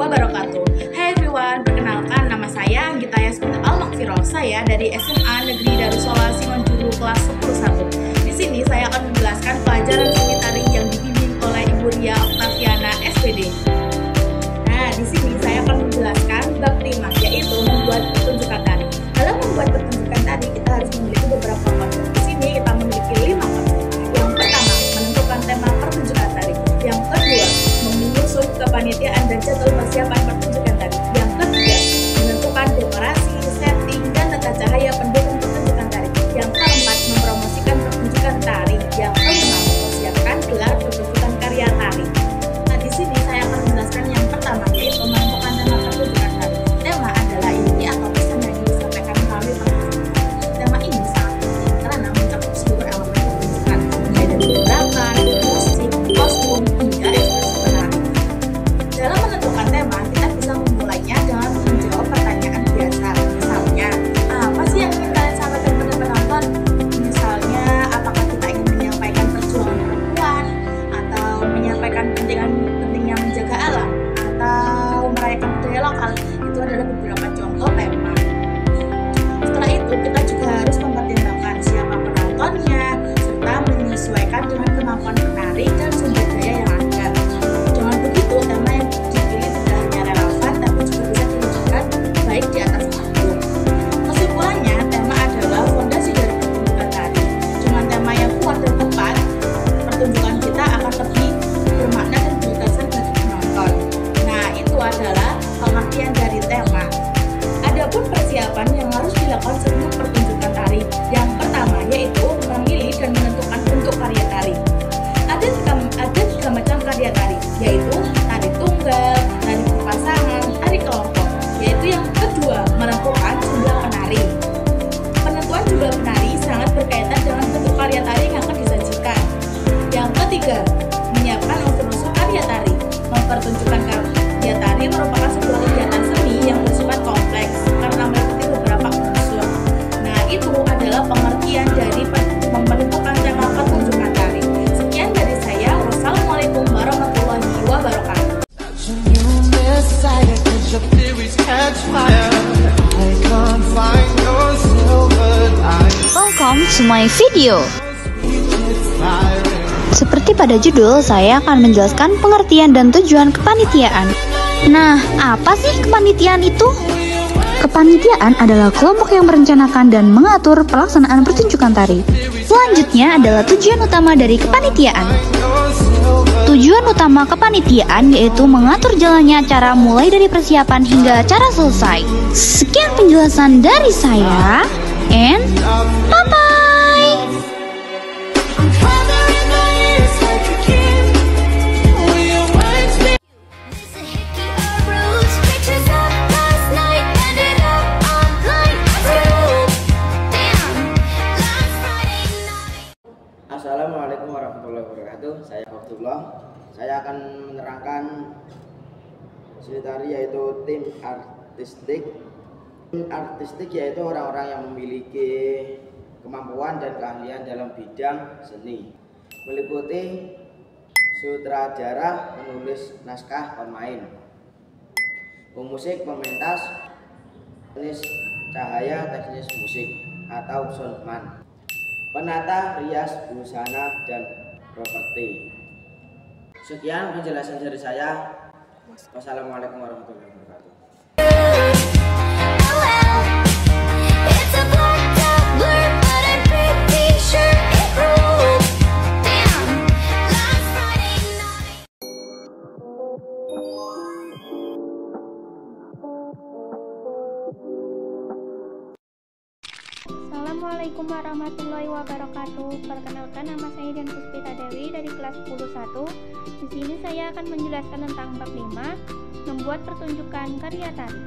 wabarakatuh. Hai everyone, perkenalkan nama saya Anggita Yasmin Al-Makfirah. Saya dari SMA Negeri Darussola Simanjuntak kelas 11. Di sini saya akan menjelaskan pelajaran seni tari yang dibimbing oleh Ibu Ria Oktaviana SPD. Nah, di sini saya akan menjelaskan bab 5, yaitu membuat pertunjukan tari. Dalam membuat pertunjukan tari, kita harus memiliki beberapa konsep. Di sini kita memiliki 5 konsep. Yang pertama, menentukan tema pertunjukan tari. Yang kedua, menyusun kepanitiaan dan jadwal persiapan pertunjukan tari. Yang ketiga, menentukan dekorasi, setting, dan tata cahaya pendukung pertunjukan tari. Yang keempat, mempromosikan pertunjukan tari. Yang kelima, mempersiapkan gelar pertunjukan karya tari. Nah, di sini saya akan menjelaskan yang pertama, yaitu menentukan tema pertunjukan tari. Tema adalah inti atau pesan yang disampaikan melalui pertunjukan. Tema ini sangat penting karena mencakup seluruh elemen pertunjukan, mulai dari gerakan, musik, kostum, hingga ekspresi penari. Dalam menentukan tema, kita bisa memulainya dengan menjawab pertanyaan biasa. Misalnya, apa sih yang ingin kalian sampaikan kepada penonton? Misalnya, apakah kita ingin menyampaikan perjuangan perempuan, atau menyampaikan pentingnya menjaga alam, atau merayakan budaya lokal? Itu adalah beberapa contoh tema. Setelah itu, kita juga harus mempertimbangkan siapa penontonnya, serta menyesuaikan dengan kemampuan penari dan sumber daya yang ada. Dengan begitu, tema yang dipilih tidak hanya relevan, tapi juga bisa diwujudkan baik di atas panggung. Kesimpulannya, tema adalah fondasi dari pertunjukan tari. Dengan tema yang kuat dan tepat, pertunjukan kita akan lebih bermakna dan berkesan bagi penonton. Nah, itu adalah pengertian dari tema. Adapun persiapan yang harus dilakukan sebelum pertunjukan tari. Yang pertama, yaitu memilih dan menentukan bentuk karya tari. Ada tiga macam karya tari, yaitu tari tunggal, tari berpasangan, tari kelompok. Yaitu yang kedua, menentukan jumlah penari. Penentuan jumlah penari sangat berkaitan dengan bentuk karya tari yang akan disajikan. Yang ketiga, menyiapkan unsur-unsur karya tari. Mempertunjukkan karya tari merupakan sebuah kegiatan seni yang bersifat kompleks karena meliputi beberapa unsur. Nah, itu adalah pengertian dari menentukan tema pertunjukan tari. Sekian dari saya. Wassalamualaikum warahmatullahi wabarakatuh. Welcome to my video. Seperti pada judul, saya akan menjelaskan pengertian dan tujuan kepanitiaan. Nah, apa sih kepanitiaan itu? Kepanitiaan adalah kelompok yang merencanakan dan mengatur pelaksanaan pertunjukan tari. Selanjutnya adalah tujuan utama dari kepanitiaan. Tujuan utama kepanitiaan yaitu mengatur jalannya acara mulai dari persiapan hingga acara selesai. Sekian penjelasan dari saya, and bye-bye! Assalamualaikum warahmatullahi wabarakatuh. Saya Abdullah. Saya akan menerangkan seni tari yaitu tim artistik. Tim artistik yaitu orang-orang yang memiliki kemampuan dan keahlian dalam bidang seni. Meliputi sutradara, penulis naskah, pemain, pemusik, pementas, teknis cahaya, teknis musik atau soundman, penata rias busana dan properti. Sekian penjelasan dari saya. Wassalamualaikum warahmatullahi wabarakatuh. Assalamualaikum warahmatullahi wabarakatuh. Perkenalkan, nama saya Dian Puspita Dewi dari kelas 10-1. Di sini saya akan menjelaskan tentang bab 5, membuat pertunjukan karya tari.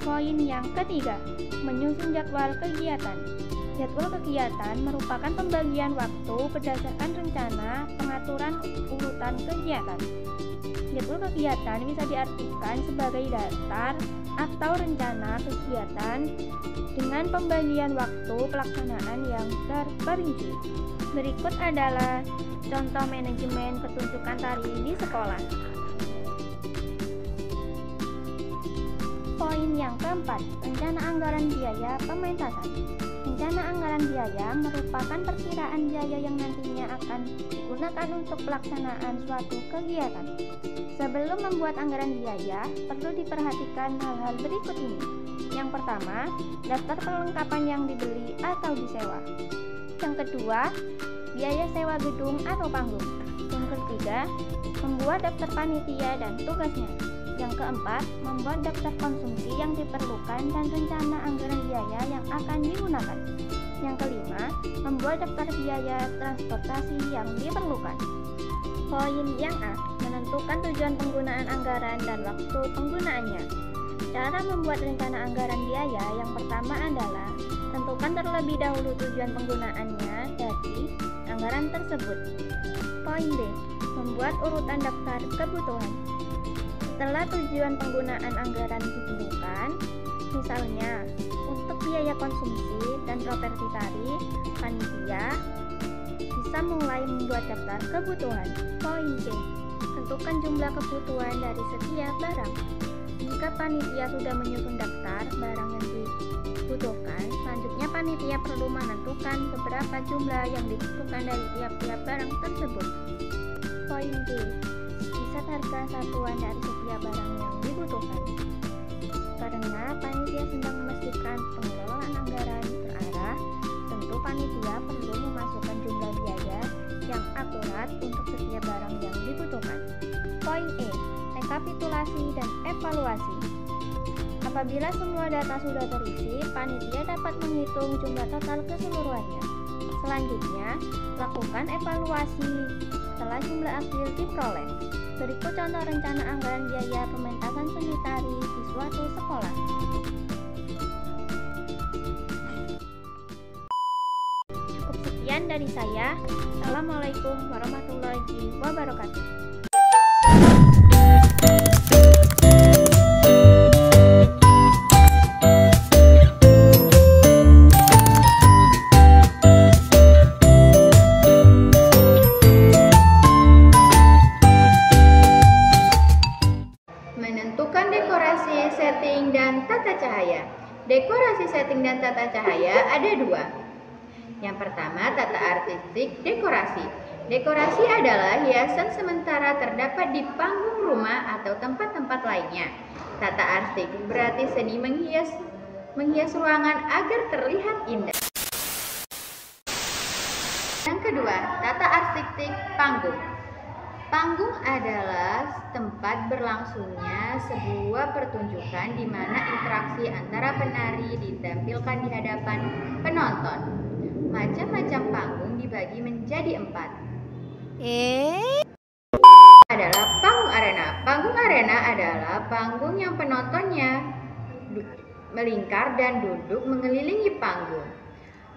Poin yang ketiga, menyusun jadwal kegiatan. Jadwal kegiatan merupakan pembagian waktu berdasarkan rencana pengaturan urutan kegiatan. Jadwal kegiatan bisa diartikan sebagai daftar atau rencana kegiatan dengan pembagian waktu pelaksanaan yang terperinci. Berikut adalah contoh manajemen pertunjukan tari di sekolah. yang keempat, rencana anggaran biaya pementasan. Rencana anggaran biaya merupakan perkiraan biaya yang nantinya akan digunakan untuk pelaksanaan suatu kegiatan. Sebelum membuat anggaran biaya, perlu diperhatikan hal-hal berikut ini. Yang pertama, daftar perlengkapan yang dibeli atau disewa. Yang kedua, biaya sewa gedung atau panggung. Yang ketiga, membuat daftar panitia dan tugasnya. Yang keempat, membuat daftar konsumsi yang diperlukan dan rencana anggaran biaya yang akan digunakan. Yang kelima, membuat daftar biaya transportasi yang diperlukan. Poin yang A, menentukan tujuan penggunaan anggaran dan waktu penggunaannya. Cara membuat rencana anggaran biaya yang pertama adalah tentukan terlebih dahulu tujuan penggunaannya dari anggaran tersebut. Poin B, membuat urutan daftar kebutuhan. Setelah tujuan penggunaan anggaran ditentukan, misalnya untuk biaya konsumsi dan properti tari, panitia bisa mulai membuat daftar kebutuhan. Poin C, tentukan jumlah kebutuhan dari setiap barang. Jika panitia sudah menyusun daftar barang yang dibutuhkan, selanjutnya panitia perlu menentukan beberapa jumlah yang dibutuhkan dari tiap-tiap barang tersebut. Poin D, riset harga satuan dari setiap barang yang dibutuhkan. Karena panitia sedang memastikan pengelolaan anggaran terarah, tentu panitia perlu memasukkan jumlah biaya yang akurat untuk setiap barang yang dibutuhkan. Poin E, rekapitulasi dan evaluasi. Apabila semua data sudah terisi, panitia dapat menghitung jumlah total keseluruhannya. Selanjutnya, lakukan evaluasi setelah jumlah akhir diperoleh. Berikut contoh rencana anggaran biaya pementasan seni tari di suatu sekolah. Cukup sekian dari saya. Assalamualaikum warahmatullahi wabarakatuh. Menentukan dekorasi, setting, dan tata cahaya. Dekorasi, setting, dan tata cahaya ada dua. Yang pertama, tata artistik dekorasi. Dekorasi adalah hiasan sementara terdapat di panggung rumah atau tempat-tempat lainnya. Tata artistik berarti seni menghias ruangan agar terlihat indah. Yang kedua, tata artistik panggung. Panggung adalah tempat berlangsungnya sebuah pertunjukan di mana interaksi antara penari ditampilkan di hadapan penonton. Macam-macam panggung dibagi menjadi 4. Adalah panggung arena. Panggung arena adalah panggung yang penontonnya melingkar dan duduk mengelilingi panggung.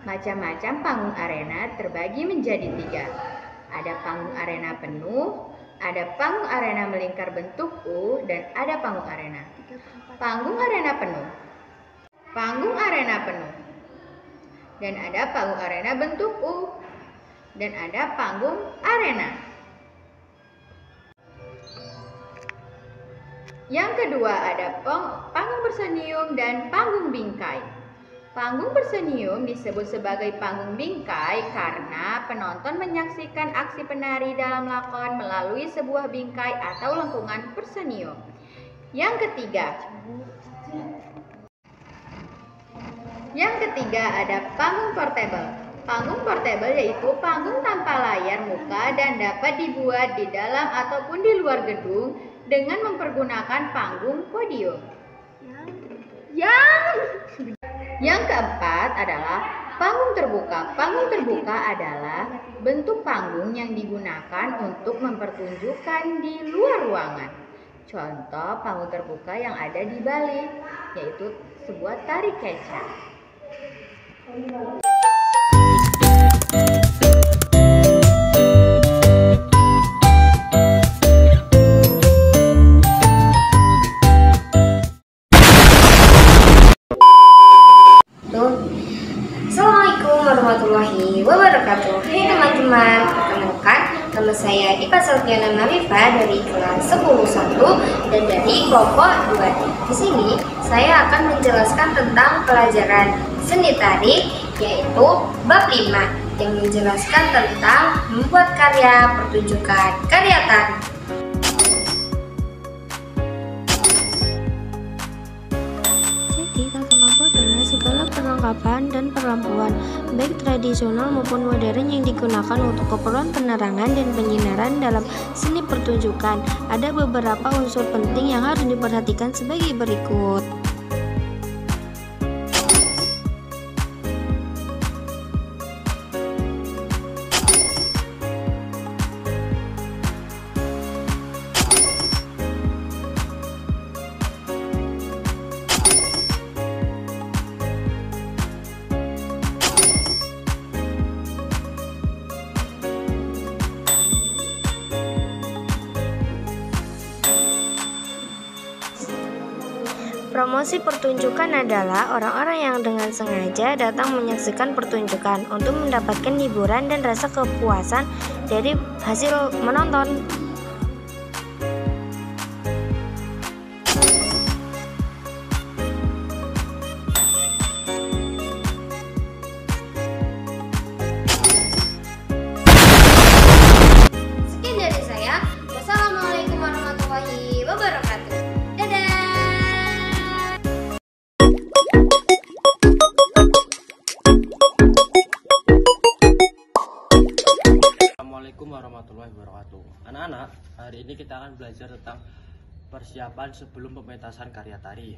Macam-macam panggung arena terbagi menjadi 3. Ada panggung arena penuh, ada panggung arena melingkar bentuk U, dan ada panggung arena. Panggung arena penuh. Panggung arena penuh. Dan ada panggung arena bentuk U. Dan ada panggung arena. Yang kedua ada panggung persenium dan panggung bingkai. Panggung persenium disebut sebagai panggung bingkai karena penonton menyaksikan aksi penari dalam lakon melalui sebuah bingkai atau lengkungan persenium. Yang ketiga ada panggung portable. Panggung portable yaitu panggung tanpa layar muka dan dapat dibuat di dalam ataupun di luar gedung dengan mempergunakan panggung podium. Yang keempat adalah panggung terbuka. Panggung terbuka adalah bentuk panggung yang digunakan untuk mempertunjukkan di luar ruangan. Contoh panggung terbuka yang ada di Bali, yaitu sebuah tari kecak. Assalamualaikum warahmatullahi wabarakatuh. Hai teman-teman, perkenalkan nama saya Dipa Selviana Marifa dari kelas 10-1 dan dari kelompok 2. Di sini saya akan menjelaskan tentang pelajaran seni tari, yaitu bab 5 yang menjelaskan tentang membuat karya pertunjukan karya tari. Jadi, tata lampu adalah segala perlengkapan dan perlampuan, baik tradisional maupun modern yang digunakan untuk keperluan penerangan dan penyinaran dalam seni pertunjukan. Ada beberapa unsur penting yang harus diperhatikan sebagai berikut. Promosi pertunjukan adalah orang-orang yang dengan sengaja datang menyaksikan pertunjukan untuk mendapatkan hiburan dan rasa kepuasan dari hasil menonton. Sekian dari saya. Wassalamualaikum warahmatullahi wabarakatuh. Dadah. Assalamualaikum warahmatullahi wabarakatuh. Anak-anak, hari ini kita akan belajar tentang persiapan sebelum pementasan karya tari.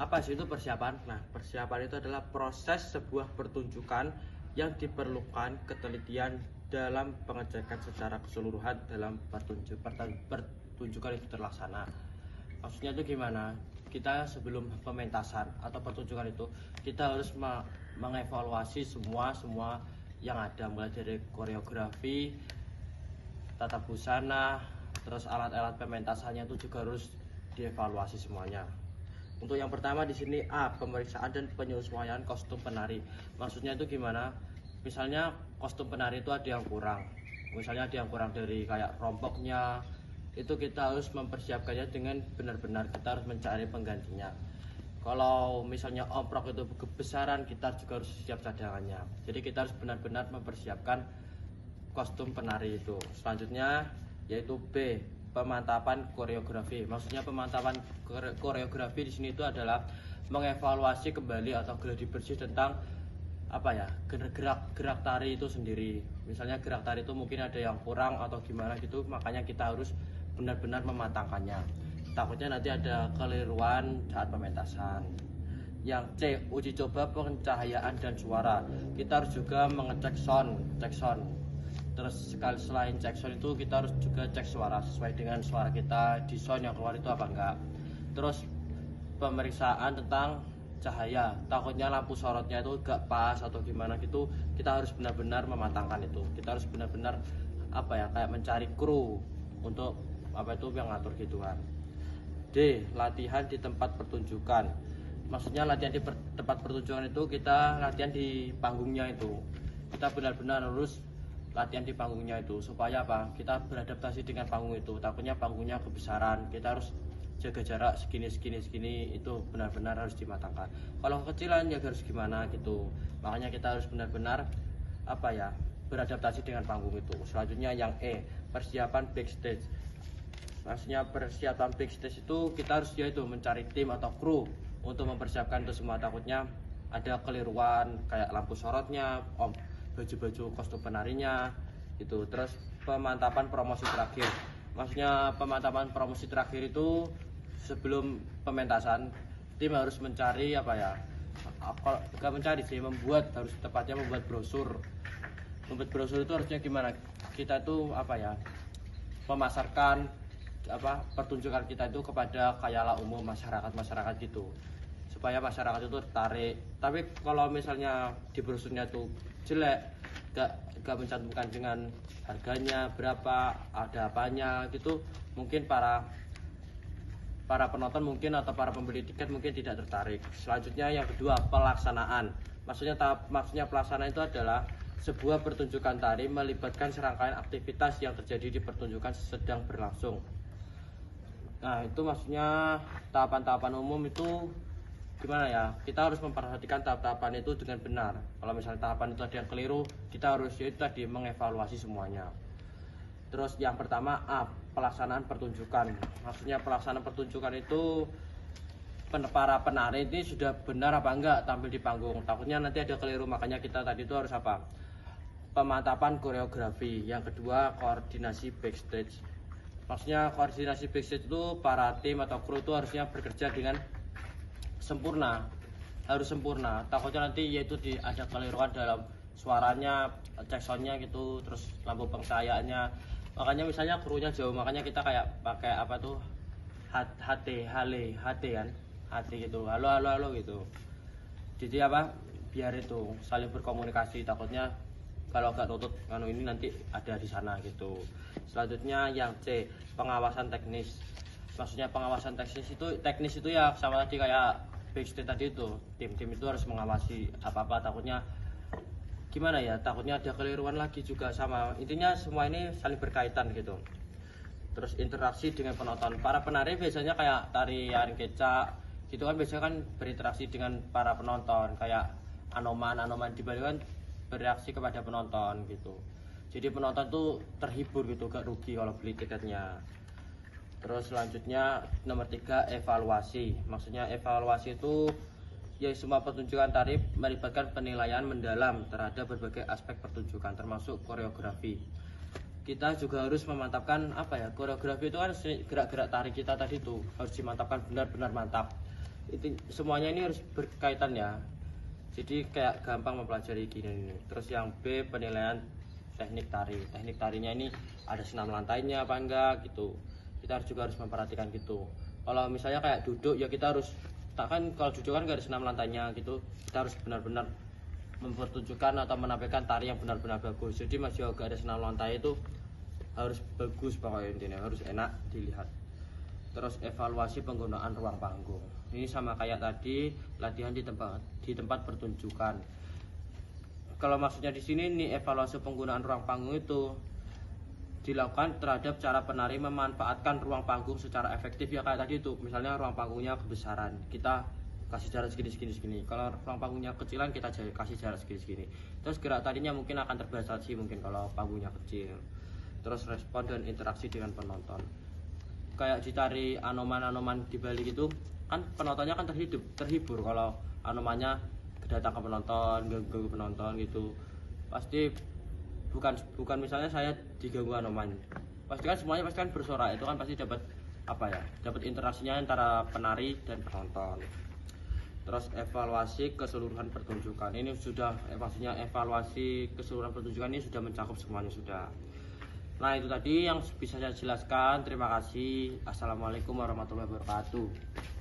Apa sih itu persiapan? Nah, persiapan itu adalah proses sebuah pertunjukan yang diperlukan ketelitian dalam pengecekan secara keseluruhan dalam pertunjukan itu terlaksana. Maksudnya itu gimana? Kita sebelum pementasan atau pertunjukan itu kita harus mengevaluasi semua yang ada, mulai dari koreografi, tata busana, terus alat-alat pementasannya itu juga harus dievaluasi semuanya. Untuk yang pertama di sini pemeriksaan dan penyesuaian kostum penari. Maksudnya itu gimana? Misalnya kostum penari itu ada yang kurang. Misalnya ada yang kurang dari kayak rompoknya. Itu kita harus mempersiapkannya dengan benar-benar, kita harus mencari penggantinya. Kalau misalnya omprok itu kebesaran, kita juga harus siap cadangannya. Jadi kita harus benar-benar mempersiapkan kostum penari itu. Selanjutnya yaitu B, pemantapan koreografi. Maksudnya pemantapan koreografi di sini itu adalah mengevaluasi kembali atau gladi bersih tentang gerak tari itu sendiri. Misalnya gerak tari itu mungkin ada yang kurang atau gimana gitu, makanya kita harus benar-benar mematangkannya. Takutnya nanti ada keliruan saat pementasan. Yang C, uji coba pencahayaan dan suara. Kita harus juga mengecek cek sound. Terus selain cek sound itu kita harus juga cek suara sesuai dengan suara kita di sound yang keluar itu apa enggak. Terus pemeriksaan tentang cahaya, takutnya lampu sorotnya itu gak pas atau gimana gitu, kita harus benar-benar mematangkan itu. Kita harus benar-benar kayak mencari kru untuk yang ngatur gituan. D, latihan di tempat pertunjukan. Maksudnya latihan di tempat pertunjukan itu kita latihan di panggungnya itu. Kita benar-benar harus latihan di panggungnya itu supaya kita beradaptasi dengan panggung itu. Takutnya panggungnya kebesaran, kita harus jaga jarak segini itu benar-benar harus dimatangkan. Kalau kekecilan ya harus gimana gitu. Makanya kita harus benar-benar beradaptasi dengan panggung itu. Selanjutnya yang E, persiapan backstage. Maksudnya persiapan backstage itu kita harus mencari tim atau kru untuk mempersiapkan itu semua. Takutnya ada keliruan kayak lampu sorotnya, baju-baju kostum penarinya itu. Terus pemantapan promosi terakhir. Maksudnya pemantapan promosi terakhir itu sebelum pementasan tim harus mencari harus tepatnya membuat brosur. Membuat brosur itu harusnya gimana? Kita itu memasarkan pertunjukan kita itu kepada khayala umum masyarakat gitu, supaya masyarakat itu tertarik. Tapi kalau misalnya di brosurnya itu jelek, gak mencantumkan dengan harganya berapa, ada apanya gitu, mungkin para penonton atau para pembeli tiket mungkin tidak tertarik. Selanjutnya yang kedua, pelaksanaan. Maksudnya pelaksanaan itu adalah sebuah pertunjukan tari melibatkan serangkaian aktivitas yang terjadi di pertunjukan sedang berlangsung. Nah, itu maksudnya tahapan-tahapan umum itu gimana ya? Kita harus memperhatikan tahap-tahapan itu dengan benar. Kalau misalnya tahapan itu ada yang keliru, kita harus itu tadi mengevaluasi semuanya. Terus yang pertama pelaksanaan pertunjukan. Maksudnya pelaksanaan pertunjukan itu para penari ini sudah benar apa enggak tampil di panggung. Takutnya nanti ada keliru, makanya kita tadi itu harus apa? Pemantapan koreografi. Yang kedua, koordinasi backstage. Maksudnya koordinasi backstage itu para tim atau kru itu harusnya bekerja dengan sempurna, harus sempurna. Takutnya nanti yaitu ada keliruan dalam suaranya, cek soundnya gitu, terus lampu pencahayaannya. Makanya misalnya krunya jauh, makanya kita kayak pakai apa tuh HT kan, HT gitu, halo gitu. Jadi apa? Biar itu saling berkomunikasi. Takutnya kalau nggak nutut ini nanti ada di sana gitu. Selanjutnya yang C, pengawasan teknis. Maksudnya pengawasan teknis itu ya sama tadi kayak backstage tadi itu, tim itu harus mengawasi apa-apa. Takutnya gimana ya, takutnya ada keliruan lagi juga sama. Intinya semua ini saling berkaitan gitu. Terus interaksi dengan penonton. Para penari biasanya kayak tarian kecak gitu kan, biasanya kan berinteraksi dengan para penonton, kayak anoman di Bali kan bereaksi kepada penonton gitu. Jadi penonton tuh terhibur gitu, gak rugi kalau beli tiketnya. Terus selanjutnya nomor 3, evaluasi. Maksudnya evaluasi itu ya semua pertunjukan tari melibatkan penilaian mendalam terhadap berbagai aspek pertunjukan termasuk koreografi. Kita juga harus memantapkan koreografi itu kan gerak-gerak tari kita tadi itu harus dimantapkan benar-benar mantap. Itu semuanya ini harus berkaitan ya. Jadi kayak gampang mempelajari gini. Terus yang B, penilaian teknik tari. Teknik tarinya ini ada senam lantainya apa enggak gitu. Kita juga harus memperhatikan gitu. Kalau misalnya kayak duduk ya kita harus kalau duduk kan nggak ada senam lantainya gitu. Kita harus benar-benar mempertunjukkan atau menampilkan tari yang benar-benar bagus. Jadi masih agak ada senam lantai itu harus bagus pokoknya, intinya harus enak dilihat. Terus evaluasi penggunaan ruang panggung. Ini sama kayak tadi latihan di tempat pertunjukan. Kalau maksudnya di sini nih evaluasi penggunaan ruang panggung itu dilakukan terhadap cara penari memanfaatkan ruang panggung secara efektif ya kayak tadi itu. Misalnya ruang panggungnya kebesaran, kita kasih jarak segini. Kalau ruang panggungnya kecilan kita kasih jarak segini. Terus gerak tadinya mungkin akan terbatasi mungkin kalau panggungnya kecil. Terus respon dan interaksi dengan penonton. Kayak di tari anoman di Bali gitu kan penontonnya kan terhibur kalau anomannya datang ke penonton, ganggu penonton gitu. Pasti bukan misalnya saya diganggu anoman. Pasti kan semuanya pasti kan bersorak, itu kan pasti dapat dapat interaksinya antara penari dan penonton. Terus evaluasi keseluruhan pertunjukan. Ini sudah maksudnya evaluasi keseluruhan pertunjukan ini sudah mencakup semuanya sudah. Nah, itu tadi yang bisa saya jelaskan. Terima kasih. Assalamualaikum warahmatullahi wabarakatuh.